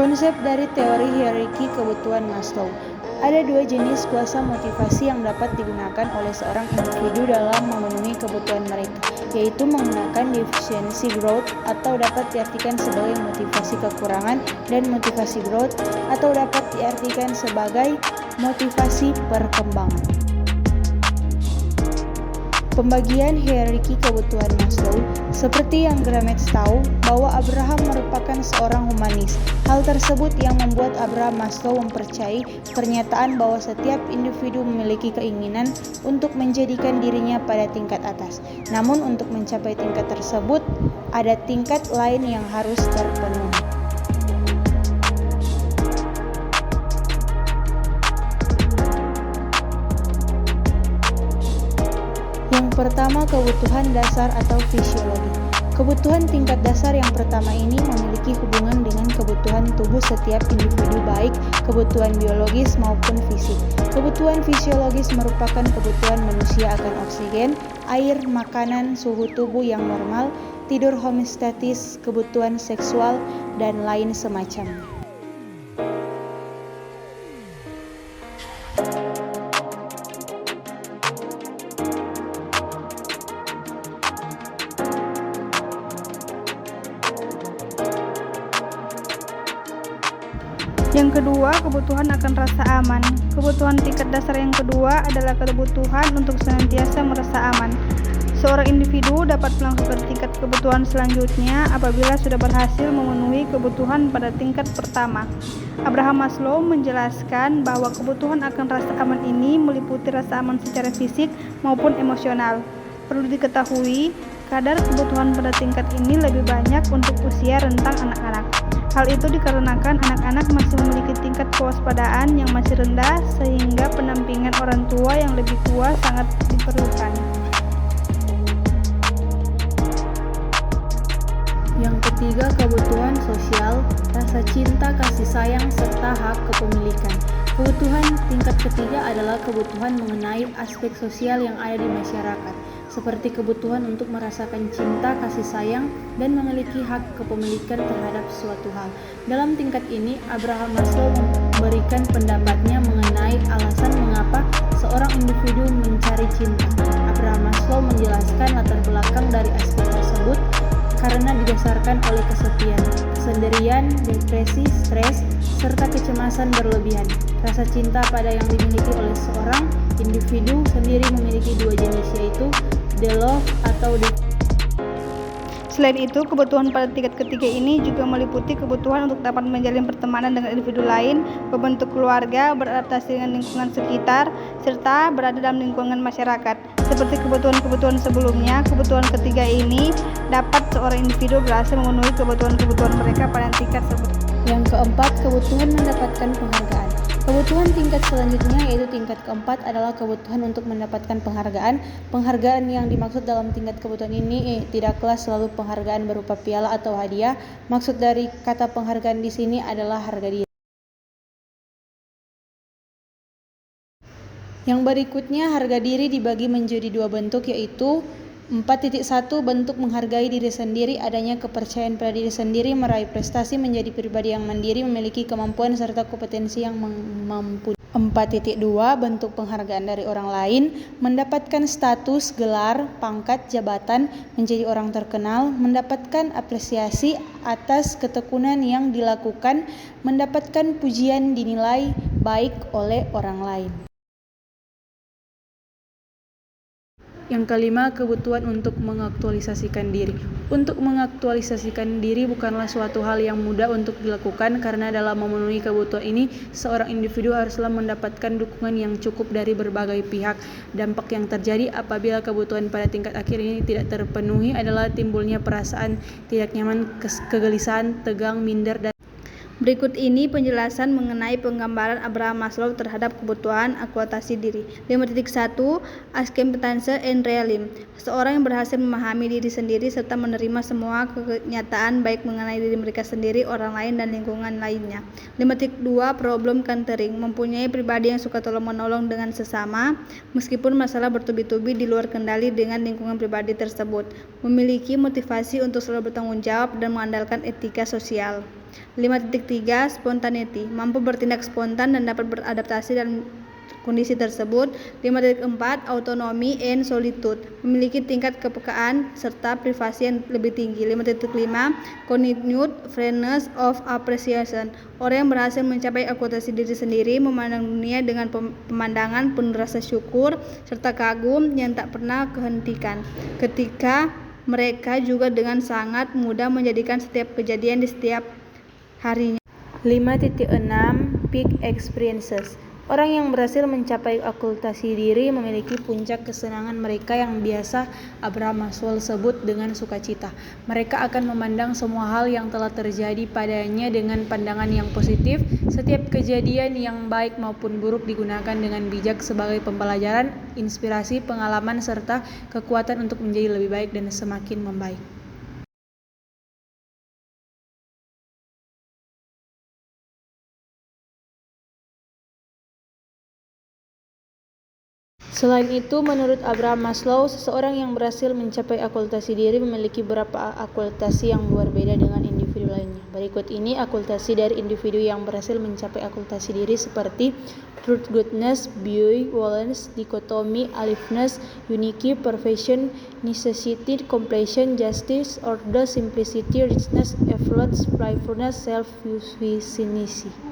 Konsep dari teori hierarki kebutuhan Maslow. Ada dua jenis kuasa motivasi yang dapat digunakan oleh seorang individu dalam memenuhi kebutuhan mereka, yaitu menggunakan deficiency growth atau dapat diartikan sebagai motivasi kekurangan dan motivasi growth atau dapat diartikan sebagai motivasi perkembangan. Pembagian hierarki kebutuhan Maslow, seperti yang Grametz tahu bahwa Abraham merupakan seorang humanis. Hal tersebut yang membuat Abraham Maslow mempercayai pernyataan bahwa setiap individu memiliki keinginan untuk menjadikan dirinya pada tingkat atas. Namun untuk mencapai tingkat tersebut, ada tingkat lain yang harus terpenuhi. Yang pertama, kebutuhan dasar atau fisiologi. Kebutuhan tingkat dasar yang pertama ini memiliki hubungan dengan kebutuhan tubuh setiap individu, baik kebutuhan biologis maupun fisik. Kebutuhan fisiologis merupakan kebutuhan manusia akan oksigen, air, makanan, suhu tubuh yang normal, tidur homeostatis, kebutuhan seksual, dan lain semacamnya. Yang kedua, kebutuhan akan rasa aman. Kebutuhan tingkat dasar yang kedua adalah kebutuhan untuk senantiasa merasa aman. Seorang individu dapat melakukan tingkat kebutuhan selanjutnya apabila sudah berhasil memenuhi kebutuhan pada tingkat pertama. Abraham Maslow menjelaskan bahwa kebutuhan akan rasa aman ini meliputi rasa aman secara fisik maupun emosional. Perlu diketahui, kadar kebutuhan pada tingkat ini lebih banyak untuk usia rentang anak-anak. Hal itu dikarenakan anak-anak masih memiliki tingkat kewaspadaan yang masih rendah, sehingga pendampingan orang tua yang lebih tua sangat diperlukan. Yang ketiga, kebutuhan sosial, rasa cinta, kasih sayang, serta hak kepemilikan. Kebutuhan tingkat ketiga adalah kebutuhan mengenai aspek sosial yang ada di masyarakat, seperti kebutuhan untuk merasakan cinta, kasih sayang, dan memiliki hak kepemilikan terhadap suatu hal. Dalam tingkat ini, Abraham Maslow memberikan pendapatnya mengenai alasan mengapa seorang individu mencari cinta. Abraham Maslow menjelaskan latar belakang dari aspek tersebut karena didasarkan oleh kesepian, kesendirian, depresi, stres, serta kecemasan berlebihan. Rasa cinta pada yang dimiliki oleh seorang individu sendiri memiliki dua jenis, yaitu the love atau the. Selain itu, kebutuhan pada tingkat ketiga ini juga meliputi kebutuhan untuk dapat menjalin pertemanan dengan individu lain, membentuk keluarga, beradaptasi dengan lingkungan sekitar, serta berada dalam lingkungan masyarakat. Seperti kebutuhan-kebutuhan sebelumnya, kebutuhan ketiga ini dapat seorang individu berhasil memenuhi kebutuhan-kebutuhan mereka pada tingkat sebelumnya. Yang keempat, kebutuhan mendapatkan penghargaan. Kebutuhan tingkat selanjutnya, yaitu tingkat keempat, adalah kebutuhan untuk mendapatkan penghargaan. Penghargaan yang dimaksud dalam tingkat kebutuhan ini tidaklah selalu penghargaan berupa piala atau hadiah. Maksud dari kata penghargaan di sini adalah harga diri. Yang berikutnya, harga diri dibagi menjadi dua bentuk, yaitu 4.1 bentuk menghargai diri sendiri, adanya kepercayaan pada diri sendiri, meraih prestasi, menjadi pribadi yang mandiri, memiliki kemampuan serta kompetensi yang mampu. 4.2 bentuk penghargaan dari orang lain, mendapatkan status, gelar, pangkat, jabatan, menjadi orang terkenal, mendapatkan apresiasi atas ketekunan yang dilakukan, mendapatkan pujian dinilai baik oleh orang lain. Yang kelima, kebutuhan untuk mengaktualisasikan diri. Untuk mengaktualisasikan diri bukanlah suatu hal yang mudah untuk dilakukan, karena dalam memenuhi kebutuhan ini, seorang individu haruslah mendapatkan dukungan yang cukup dari berbagai pihak. Dampak yang terjadi apabila kebutuhan pada tingkat akhir ini tidak terpenuhi adalah timbulnya perasaan tidak nyaman, kegelisahan, tegang, minder, dan berikut ini penjelasan mengenai penggambaran Abraham Maslow terhadap kebutuhan akuantasi diri. 5.1 Acceptance and Realism. Seorang yang berhasil memahami diri sendiri serta menerima semua kenyataan baik mengenai diri mereka sendiri, orang lain, dan lingkungan lainnya. 5.2 Problem Countering. Mempunyai pribadi yang suka tolong-menolong dengan sesama, meskipun masalah bertubi-tubi di luar kendali dengan lingkungan pribadi tersebut. Memiliki motivasi untuk selalu bertanggung jawab dan mengandalkan etika sosial. 5.3 Spontaneity, mampu bertindak spontan dan dapat beradaptasi dalam kondisi tersebut. 5.4 Autonomy and solitude, memiliki tingkat kepekaan serta privasi yang lebih tinggi. 5.5 Continued Fairness of Appreciation, orang yang berhasil mencapai akultasi diri sendiri, memandang dunia dengan pemandangan penuh rasa syukur serta kagum yang tak pernah kehentikan, ketika mereka juga dengan sangat mudah menjadikan setiap kejadian di setiap harinya. 5.6 Peak Experiences, orang yang berhasil mencapai akultasi diri memiliki puncak kesenangan mereka yang biasa Abraham Maslow sebut dengan sukacita. Mereka akan memandang semua hal yang telah terjadi padanya dengan pandangan yang positif. Setiap kejadian yang baik maupun buruk digunakan dengan bijak sebagai pembelajaran, inspirasi, pengalaman, serta kekuatan untuk menjadi lebih baik dan semakin membaik. Selain itu, menurut Abraham Maslow, seseorang yang berhasil mencapai akultasi diri memiliki beberapa akultasi yang berbeda dengan individu lainnya. Berikut ini akultasi dari individu yang berhasil mencapai akultasi diri seperti truth, goodness, beauty, violence, dichotomy, aliveness, unity, perfection, necessity, completion, justice, order, simplicity, richness, effort, playfulness, self-sufficiency.